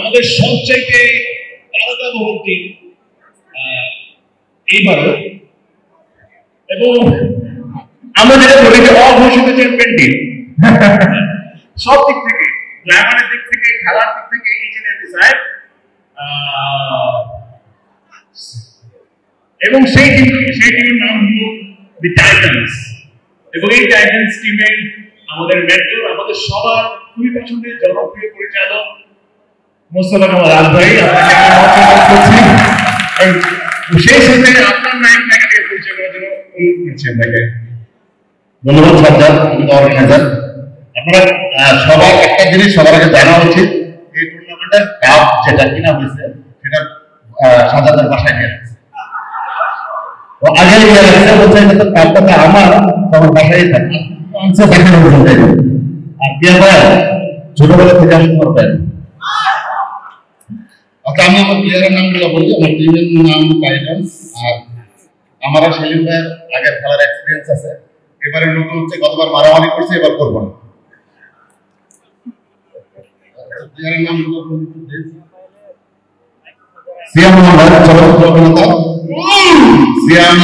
আমাদের সবচাইতে তারকা বহুটি এইবারও, এবং আমরা যেটা বলি যে অঘোষিত চ্যাম্পিয়ন টিম সব দিক থেকে, প্ল্যানের দিক থেকে, খেলার দিক থেকে, এই যে সাহেব, এবং সেই টিমের নাম হলো দি টাইটান্স। এবং এই টাইটান্স টিমের আমাদের মেন্টর, আমাদের সবার খুবই পছন্দের জনপ্রিয় পরিচালক মোস্তফা কামাল আল ভাই, আপনাকে ধন্যবাদ করছি। সেই সাথে আপনার নায়ক নায়িকাকে পরিচয় করার জন্য অনুরোধ করছি আপনাকে। ধন্যবাদ সর্দার, অর্গানাইজার। আপনারা সবার একটা জিনিস সবার আগে জানা উচিত, এই টুর্নামেন্টের কাপ যেটা কিনা হয়েছে সেটা সাজাদের বাসায় নিয়ে রাখছে। আগে নিয়ে রাখছে বলছে এটা তো কাপটা আমার বাসায় থাকে, দেখানো পর্যন্ত। আর দিয়া ভাই ছোটবেলা থেকে আমি তোমার পাই। আচ্ছা, আমি আমার প্লেয়ারের নামগুলো বলি। আমার টিমের নাম টাইটান্স। আর আমার সেলিম ভাইয়ের আগের খেলার এক্সপিরিয়েন্স আছে। এবারে নতুন হচ্ছে, গতবার মারামারি করছে, এবার করবো না। প্লেয়ারের নামগুলো সিয়াম মোহাম্মদ, চলচ্চিত্র অভিনেতা। সিয়াম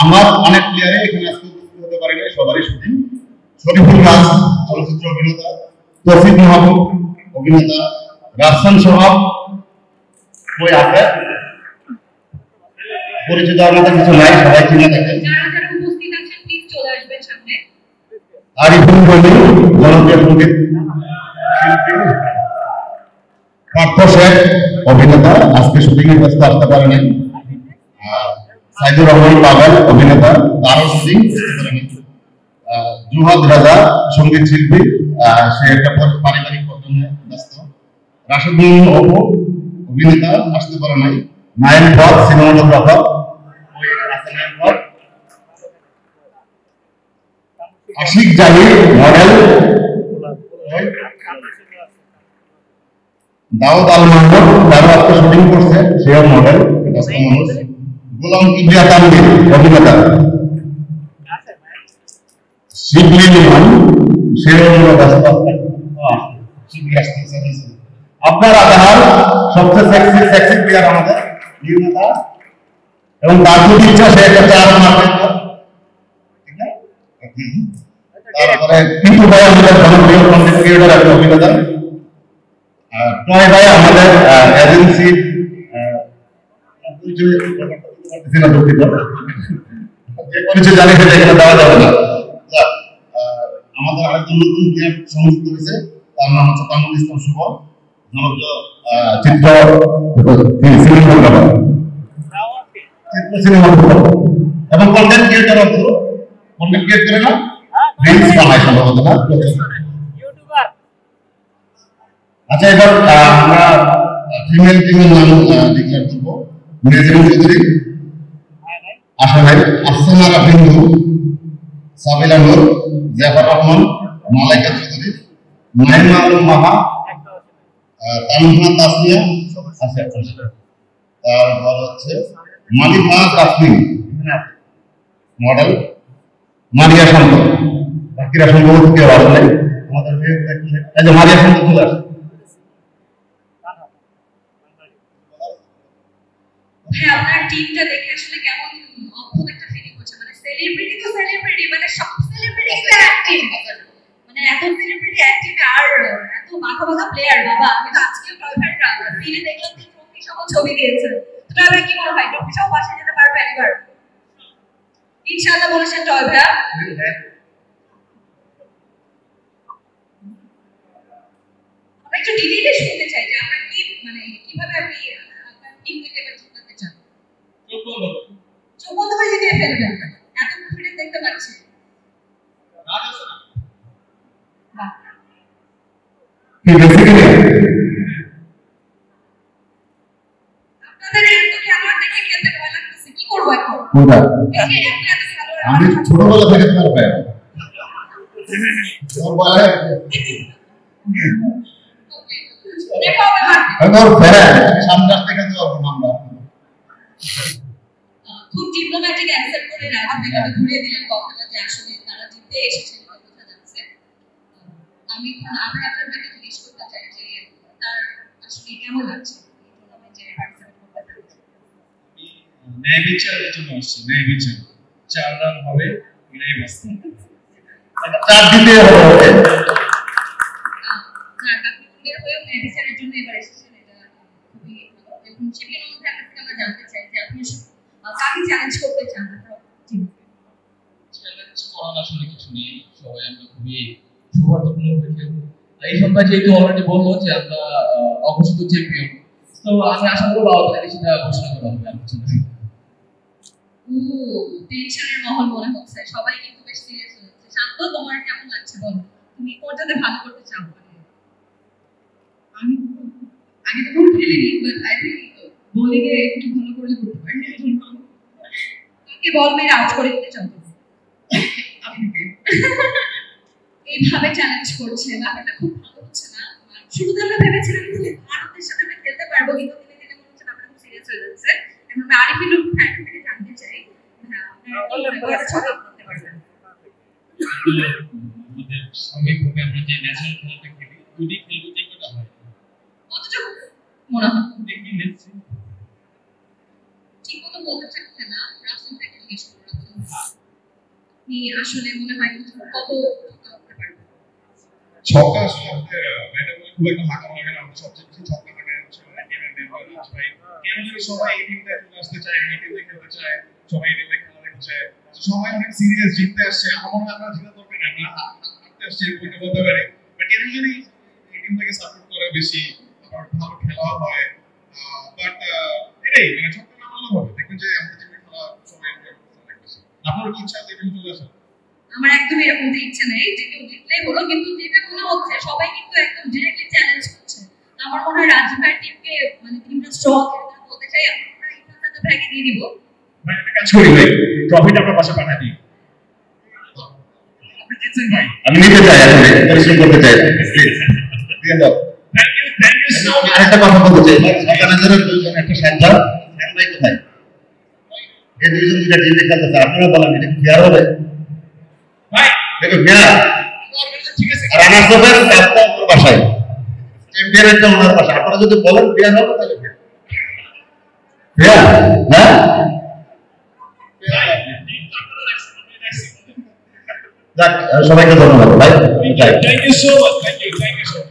আমার অনেক প্লেয়ারে এখানে আজকে উপস্থিত হতে পারেনি, সবারই শুটিং। শরীফুল রাজ, চলচ্চিত্র অভিনেতা। তৌফিক মাহবুব, অভিনেতা। রাফসান সোহাব কই আছে? পরিচিত আমাদের কিছু নাই, সবাই চিনে থাকেন। আরিফুল গনি, জনপ্রিয় সঙ্গীত শিল্পী। পার্থ শেখ, অভিনেতা, আজকে শুটিং এর ব্যস্ত আসতে পারেনি। সাইদুর রহমান পাগল, অভিনেতা, তারও শুটিং আসতে পারেনি। জুহাদ রাজা, সঙ্গীত শিল্পী, সে একটা পারিবারিক প্রয়োজনে ব্যস্ত। রাশেদুল অপু, অভিনেতা, আসতে পারে নাই। নাইম পথ, সিনেমাটোগ্রাফার। আশিক জাহির, মডেল। দাউদ আল মাহমুদ, তারও আজকে শুটিং করছে, সেও মডেল, ব্যস্ত মানুষ। গোলাম কিবরিয়া তানভীর, অভিনেতা। শিবলি লিমান, সেও ব্যস্ত। আপনার আধার সবচেয়ে সেক্সি প্লেয়ার আমাদের নির্মাতা, এবং তার যদি ইচ্ছা সে একটা চার মারবে। তারপরে কিন্তু ভাই আমাদের জনপ্রিয় কন্টেন্ট ক্রিয়েটর একটা অভিনেতা। টয় ভাই আমাদের এজেন্সি, দুঃখিত, যে পরিচয় জানি সেটা এখানে দেওয়া যাবে না। আমাদের আরেকজন নতুন প্লেয়ার সংযুক্ত হয়েছে, তার নাম হচ্ছে তামুল ইসলাম শুভ, চিত্র সিনেমাটোগ্রাফার, এবং কন্টেন্ট ক্রিয়েটর অথবা কন্টেন্ট ক্রিয়েট করে না, রিলস বানায় সম্ভবত না। আচ্ছা, এবার আমরা ফিমেল টিমের নাম ডিক্লেয়ার করবো। মেজরিন চৌধুরী, আশা ভাই, আফসানা রাফিন্দু, সাবিলা নূর, জাফর রহমান, মালাইকা চৌধুরী, মাহিমা আলম মাহা, তানহা তাসমিয়া, তারপর হচ্ছে মালিফা তাসমিন, মডেল। মারিয়া শান্ত, বাকিরা সম্ভবত কেউ আসলে আমাদের মারিয়া শান্ত চলে আসে। আপনার টিমটা দেখে আসলে কেমন অদ্ভুত একটা ফিলিং হচ্ছে, মানে সেলিব্রিটি তো সেলিব্রিটি, মানে সব সেলিব্রিটি অ্যাক্টিভ, মানে এত সেলিব্রিটি অ্যাক্টিভ আর এত মাথা মাথা প্লেয়ার। বাবা, আমি তো আজকে ট্রফিটা ফিরে দেখলাম যে ট্রফি সহ ছবি দিয়েছে। তো ট্রফি কি মনে হয় ট্রফি সহ বাসায় যেতে পারবেন এবার? ইনশাআল্লাহ বলেছেন ট্রফিটা। আমরা একটু ডিটেইলে শুনতে চাই যে আপনার কি, মানে কিভাবে আপনি আপনার টিম থেকে এবার জিতাতে চান। চোখ বন্ধ করে জিতিয়ে ফেলবেন, এত কনফিডেন্স দেখতে পাচ্ছি। আপনাদের এত খেলোয়াড় দেখে খেলতে ভয় লাগতেছে, কি করবো এখন? আমি ছোটবেলা থেকে তোমার ফ্যান, খুব ডিপ্লোম্যাটিক অ্যানসার করে রাজনীতিকে ঘুরিয়ে দিলেন কথাটা, যে আসলে তারা জিততে এসেছেন কথা যাচ্ছে। আমি এখন আবার আপনাদেরকে জিজ্ঞেস করতে চাই যে তার আসলে কেমন লাগছে এই টুর্নামেন্টে পার্টিসিপেট করতে পেরে? ন্যায় বিচারের জন্য আসছে, ন্যায় বিচার 4 রান হবে এটাই বাস্তব। 4 দিতে হবে। হয়েও ন্যায় বিচারের জন্য এবার এসেছেন, এটা খুবই ভালো। এবং চ্যাম্পিয়ন মধ্যে আমরা জানতে চাই যে আপনি কাকে চ্যালেঞ্জ করতে চান? চ্যালেঞ্জ করার আসলে কিছু নেই, সবাই আমরা খুবই সৌহার্দ্যপূর্ণ হয়ে খেলবো। এই সন্ধ্যা যেহেতু অলরেডি বললো যে আমরা অঘোষিত চ্যাম্পিয়ন, তো আমি আশা করবো আমাদের কিছুটা ঘোষণা করা হবে আর কিছু না। টেনশনের মহল মনে হচ্ছে, সবাই কিন্তু বেশ সিরিয়াস হচ্ছে। শান্ত, তোমার কেমন লাগছে বলো? তুমি কোনটাতে ভালো করতে চাও? আমি আগে তো খেলিনি, বাট আই থিংক বোলিং এ একটু ভালো করলে করতে পারি। কাকে বল মেরে আউট করে দিতে চাও? এইভাবে চ্যালেঞ্জ করছে, ব্যাপারটা খুব ভালো হচ্ছে না। শুরুতে আমরা ভেবেছিলাম যে ভারতের সাথে আমরা খেলতে পারবো, কিন্তু ধীরে ধীরে মনে হচ্ছে ব্যাপারটা খুব সিরিয়াস হয়ে যাচ্ছে। এখন আমরা আরিফিল ফ্যান থেকে জানতে চাই, হ্যাঁ আপনারা ছক্কা করতে পারবেন? আমাদের সাময়িকভাবে আমরা যে ন্যাশনাল খেলাটা খেলি, দুটি খেলবো, যে কটা হয় কতটুকু মনে হয় দেখি লেটস ঠিক মতো বলতে চাচ্ছে না। রাসেল থেকে জিজ্ঞেস করো, আপনি আসলে মনে হয় কত করতে পারবেন? ছক্কা আসলে আমাদের ব্যাটে বলে খুব একটা হাঁকা লাগে না, আমরা সবচেয়ে বেশি ছক্কা হাঁকায় হচ্ছে টিমের মেম্বার ভাই। কেন জানি সবাই এই টিমটা চলে আসতে চায়, এই টিমে খেলতে চায়, সবাই এই টিমে খেলা দেখতে চায়, সবাই অনেক সিরিয়াস জিততে আসছে। আমার মনে হয় আমরা জিতা দরকার নেই, আমরা হাঁটতে আসছি বইটা বলতে পারি, বাট কেন জানি এই টিমটাকে সাপোর্ট করে বেশি, আবার ভালো খেলাও হয়। বাট এটাই মানে ছক্কা না মারলেও হবে, দেখবেন যে আমাদের টিমে খেলা সবাই এনজয় করতে অনেক বেশি। আপনার কি ইচ্ছা আছে এই টিমে চলে আসা? আমার একদম এরকম ইচ্ছে নেই যে কেউ জিতলেই হলো, কিন্তু যেটা মনে হচ্ছে সবাই কিন্তু একদম ডিরেক্টলি চ্যালেঞ্জ করছে। আমার মনে হয় রাজীব ভাইয়ের টিমকে মানে টিমটা স্ট্রং বলতে চাই, আমরা ইনফ্যাক্ট তাদের ভাইকে দিয়ে দিব। ভাই একটা কাজ করি ভাই, ট্রফিটা আপনার পাশে পাঠিয়ে দিই। আপনি জিতছেন ভাই। আমি নিতে চাই, আসলে পরিশ্রম করতে চাই, প্লিজ দিয়ে দাও। Thank you so much. আরেকটা কথা বলতে চাই, অর্গানাইজারের দুইজন একটা সাজ্জাদ ফ্যান ভাই কোথায়? এই দুইজন দুইটা টিমে খেলতেছে, আপনারা বলেন এটা কি ফেয়ার হবে? ভাই দেখো ফেয়ার। ঠিক আছে, আর রানার্স আপের কাপটা ওর বাসায়, চ্যাম্পিয়নেরটা ওনার বাসায়। আপনারা যদি বলেন ফেয়ার হবে তাহলে ফেয়ার। ফেয়ার না? যাক, সবাইকে ধন্যবাদ ভাই। Thank you so much, thank you so much.